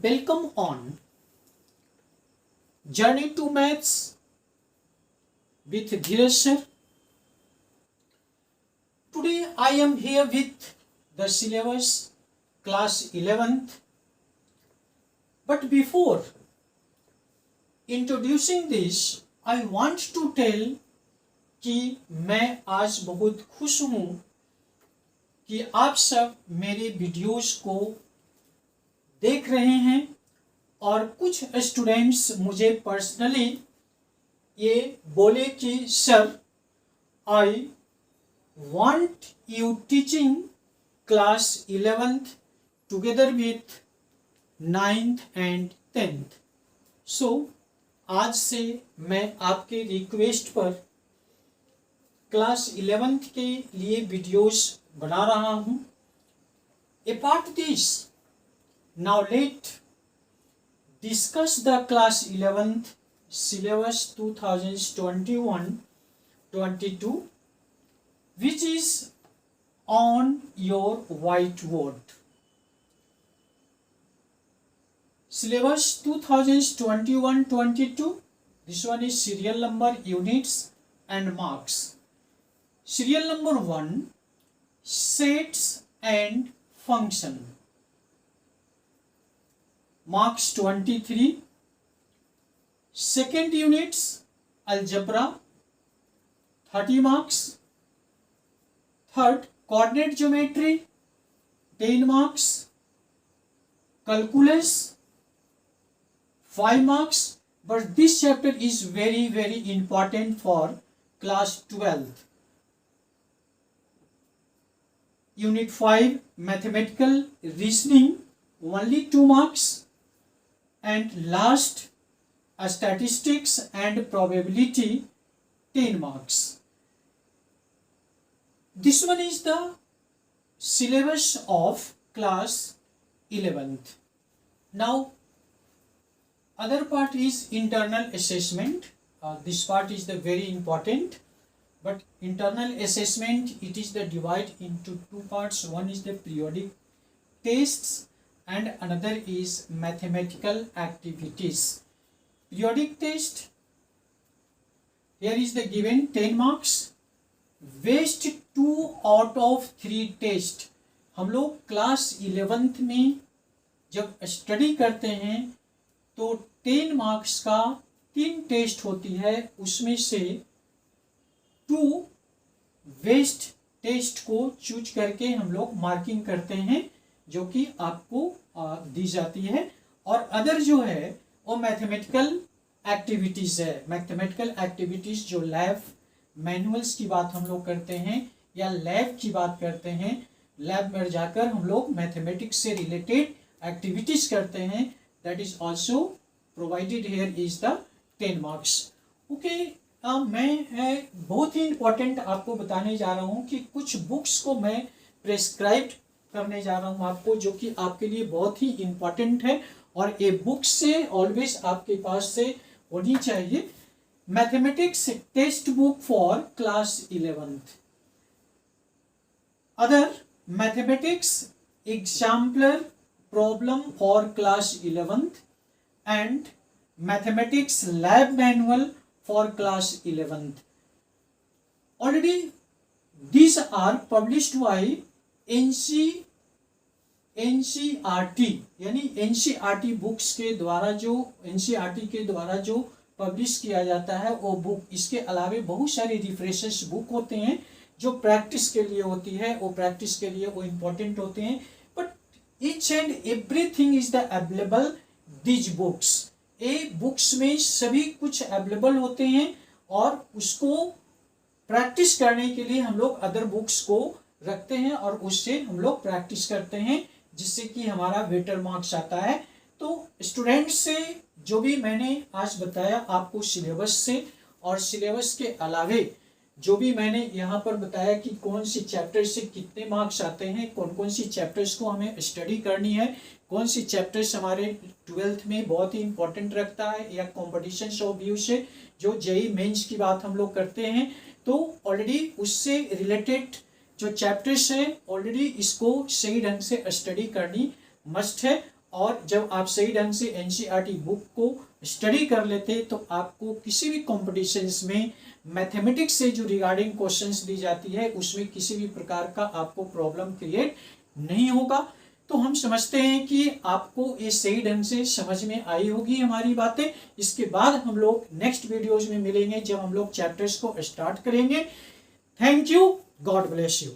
Welcome on Journey to Maths with Dheeraj sir. Today I am here with the syllabus class 11th. But before introducing this, I want to tell कि मैं आज बहुत खुश हूँ कि आप सब मेरे वीडियोस को देख रहे हैं और कुछ स्टूडेंट्स मुझे पर्सनली ये बोले कि sir I want you teaching class 11th together with 9th and 10th. सो आज से मैं आपके रिक्वेस्ट पर क्लास 11th के लिए वीडियोस बना रहा हूँ. Apart this, now let's discuss the class 11th syllabus 2021-22 which is on your whiteboard. Syllabus 2021-22, this one is serial number, units and marks. Serial number 1, sets and function. Marks 23. Second units algebra 30 marks. Third coordinate geometry 10 marks. Calculus 5 marks. But this chapter is very important for class 12th. Unit 5 mathematical reasoning only 2 marks. And last statistics and probability 10 marks. This one is the syllabus of class 11th. Now other part is internal assessment. This part is the very important, but internal assessment, it is the divide into two parts. One is the periodic tests and another is mathematical activities. Periodic test, here is the given 10 marks. Waste 2 out of 3 test. हम लोग class 11th में जब study करते हैं तो 10 marks का 3 test होती है, उसमें से 2 वेस्ट टेस्ट को चूज करके हम लोग मार्किंग करते हैं जो कि आपको दी जाती है. और अदर जो है वो मैथमेटिकल एक्टिविटीज है. मैथमेटिकल एक्टिविटीज जो लैब मैनुअल्स की बात हम लोग करते हैं या लैब की बात करते हैं, लैब में जाकर हम लोग मैथमेटिक्स से रिलेटेड एक्टिविटीज करते हैं, that is also provided here is the 10 marks. Okay, मैं बहुत ही इंपॉर्टेंट आपको बताने जा रहा हूँ कि कुछ बुक्स को मैं प्रेस्क्राइब्ड करने जा रहा हूँ आपको, जो कि आपके लिए बहुत ही इंपॉर्टेंट है और ये बुक से ऑलवेज आपके पास से होनी चाहिए. Mathematics text book for class 11th. Other mathematics exemplar problem for class 11th and mathematics lab manual for class 11th. Already these are published by NCERT, यानी NCERT बुक्स के द्वारा जो NCERT के द्वारा जो पब्लिश किया जाता है वो बुक. इसके अलावे बहुत सारे रिफ्रेशर्स बुक होते हैं जो प्रैक्टिस के लिए होती है, वो प्रैक्टिस के लिए वो इम्पोर्टेंट होते हैं. But each and everything is the available these books. ये बुक्स में सभी कुछ अवेलेबल होते हैं और उसको प्रैक्टिस करने के लिए हम लोग अदर बुक्स को रखते हैं और उससे हम लोग प्रैक्टिस करते हैं, जिससे कि हमारा बेटर मार्क्स आता है. तो स्टूडेंट्स से जो भी मैंने आज बताया आपको सिलेबस से और सिलेबस के अलावे जो भी मैंने यहाँ पर बताया कि कौन सी चैप्टर से कितने मार्क्स आते हैं, कौन कौन सी चैप्टर्स को हमें स्टडी करनी है, कौन सी चैप्टर्स हमारे 12th में बहुत ही इंपॉर्टेंट रखता है, या कॉम्पिटिशन ऑफ व्यू से जो जेई मेंस की बात हम लोग करते हैं, तो ऑलरेडी उससे रिलेटेड जो चैप्टर्स है ऑलरेडी इसको सही ढंग से स्टडी करनी मस्ट है. और जब आप सही ढंग से एनसीईआरटी बुक को स्टडी कर लेते तो आपको किसी भी कॉम्पिटिशन्स में मैथमेटिक्स से जो रिगार्डिंग क्वेश्चंस दी जाती है उसमें किसी भी प्रकार का आपको प्रॉब्लम क्रिएट नहीं होगा। तो हम समझते हैं कि आपको ये सही ढंग से समझ में आई होगी हमारी बातें। इसके बाद हम लोग नेक्स्ट वीडियोज में मिलेंगे जब हम लोग चैप्टर्स को स्टार्ट करेंगे। Thank you, God bless you.